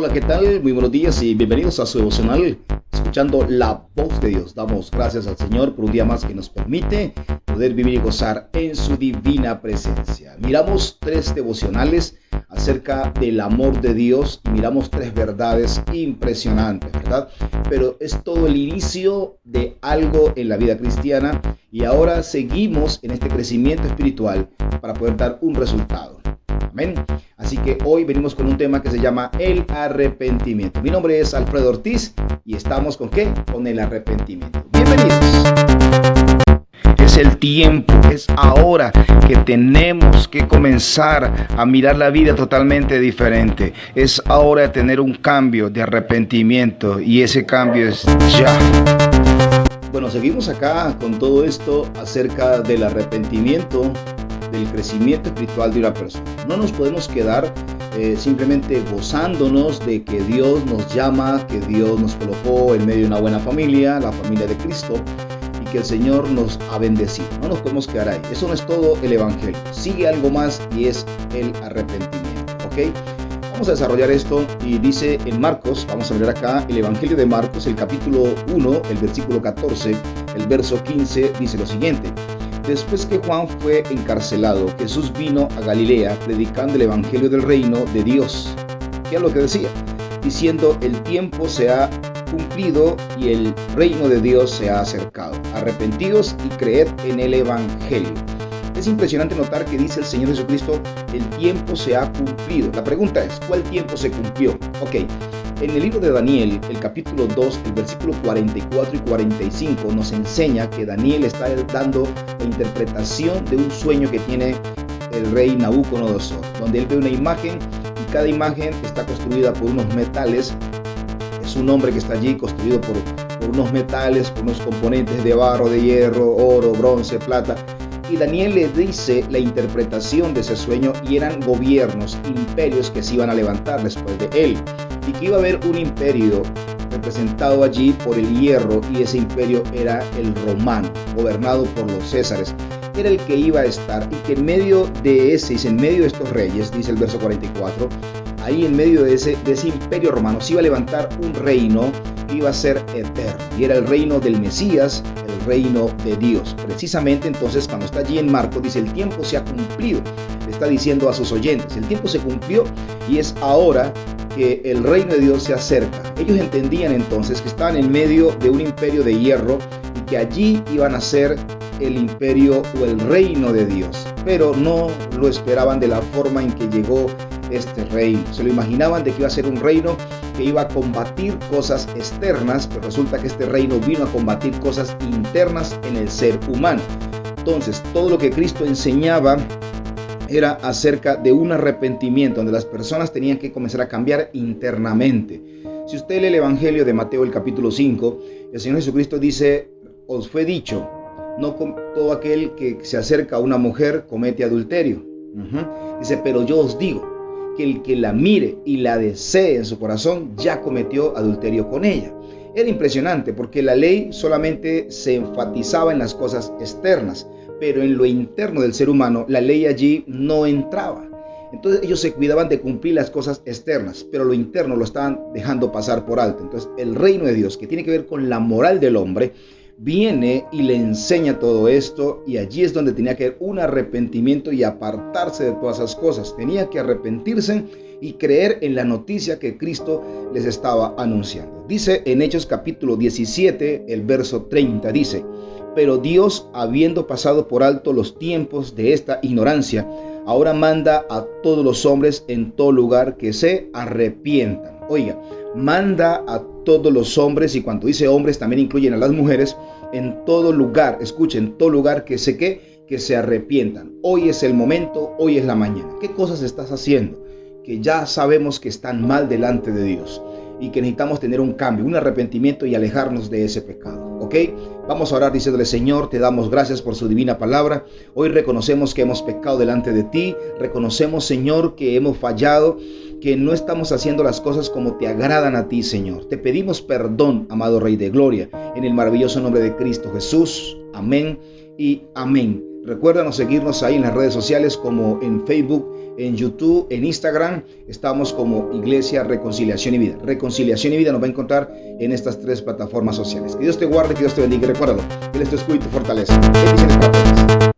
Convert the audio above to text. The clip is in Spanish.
Hola, ¿qué tal? Muy buenos días y bienvenidos a su devocional, escuchando la voz de Dios. Damos gracias al Señor por un día más que nos permite poder vivir y gozar en su divina presencia. Miramos 3 devocionales acerca del amor de Dios y miramos 3 verdades impresionantes, ¿verdad? Pero es todo el inicio de algo en la vida cristiana y ahora seguimos en este crecimiento espiritual para poder dar un resultado. Amén. Así que hoy venimos con un tema que se llama el arrepentimiento. Mi nombre es Alfredo Ortiz y estamos ¿con qué? Con el arrepentimiento. Bienvenidos. Es el tiempo, es ahora que tenemos que comenzar a mirar la vida totalmente diferente. Es hora de tener un cambio de arrepentimiento y ese cambio es ya. Bueno, seguimos acá con todo esto acerca del arrepentimiento, del crecimiento espiritual de una persona. No nos podemos quedar simplemente gozándonos de que Dios nos llama, que Dios nos colocó en medio de una buena familia, la familia de Cristo, y que el Señor nos ha bendecido. No nos podemos quedar ahí. Eso no es todo el Evangelio. Sigue algo más y es el arrepentimiento. ¿Ok? Vamos a desarrollar esto y dice en Marcos, vamos a ver acá el Evangelio de Marcos, el capítulo 1, el versículo 14, el verso 15, dice lo siguiente. Después que Juan fue encarcelado, Jesús vino a Galilea predicando el evangelio del reino de Dios. ¿Qué es lo que decía? Diciendo, el tiempo se ha cumplido y el reino de Dios se ha acercado. Arrepentidos y creed en el evangelio. Es impresionante notar que dice el Señor Jesucristo, el tiempo se ha cumplido. La pregunta es, ¿cuál tiempo se cumplió? Ok. En el libro de Daniel, el capítulo 2, el versículo 44 y 45 nos enseña que Daniel está dando la interpretación de un sueño que tiene el rey Nabucodonosor, donde él ve una imagen y cada imagen está construida por unos metales. Es un hombre que está allí construido por unos metales, por unos componentes de barro, de hierro, oro, bronce, plata. Y Daniel le dice la interpretación de ese sueño y eran gobiernos, imperios que se iban a levantar después de él. Y que iba a haber un imperio representado allí por el hierro y ese imperio era el romano, gobernado por los césares. Era el que iba a estar y que en medio de estos reyes, dice el verso 44, ahí en medio de ese imperio romano se iba a levantar un reino que iba a ser eterno y era el reino del Mesías, el reino de Dios. Precisamente entonces cuando está allí en Marcos dice el tiempo se ha cumplido, le está diciendo a sus oyentes, el tiempo se cumplió y es ahora que el reino de Dios se acerca. Ellos entendían entonces que estaban en medio de un imperio de hierro y que allí iban a ser el imperio o el reino de Dios, pero no lo esperaban de la forma en que llegó este reino. Se lo imaginaban de que iba a ser un reino que iba a combatir cosas externas, pero resulta que este reino vino a combatir cosas internas en el ser humano. Entonces, todo lo que Cristo enseñaba era acerca de un arrepentimiento donde las personas tenían que comenzar a cambiar internamente. Si usted lee el Evangelio de Mateo, el capítulo 5, el Señor Jesucristo dice, os fue dicho, no todo aquel que se acerca a una mujer comete adulterio. Dice, pero yo os digo que el que la mire y la desee en su corazón ya cometió adulterio con ella. Era impresionante porque la ley solamente se enfatizaba en las cosas externas, pero en lo interno del ser humano la ley allí no entraba. Entonces ellos se cuidaban de cumplir las cosas externas, pero lo interno lo estaban dejando pasar por alto. Entonces el reino de Dios, que tiene que ver con la moral del hombre, viene y le enseña todo esto, y allí es donde tenía que haber un arrepentimiento y apartarse de todas esas cosas. Tenía que arrepentirse y creer en la noticia que Cristo les estaba anunciando. Dice en Hechos capítulo 17, el verso 30, dice, pero Dios, habiendo pasado por alto los tiempos de esta ignorancia, ahora manda a todos los hombres en todo lugar que se arrepientan. Oiga, manda a todos los hombres, y cuando dice hombres también incluyen a las mujeres, en todo lugar, escuchen, todo lugar que se arrepientan. Hoy es el momento, hoy es la mañana. ¿Qué cosas estás haciendo que ya sabemos que están mal delante de Dios y que necesitamos tener un cambio, un arrepentimiento y alejarnos de ese pecado? ¿Ok? Vamos a orar diciéndole, Señor, te damos gracias por su divina palabra. Hoy reconocemos que hemos pecado delante de ti. Reconocemos, Señor, que hemos fallado, que no estamos haciendo las cosas como te agradan a ti, Señor. Te pedimos perdón, amado Rey de Gloria, en el maravilloso nombre de Cristo Jesús. Amén y amén. Recuérdanos seguirnos ahí en las redes sociales como en Facebook, en YouTube, en Instagram. Estamos como Iglesia Reconciliación y Vida. Reconciliación y Vida nos va a encontrar en estas 3 plataformas sociales. Que Dios te guarde, que Dios te bendiga. Y recuérdalo, Él es tu escudo y tu fortaleza. Bendiciones para todos.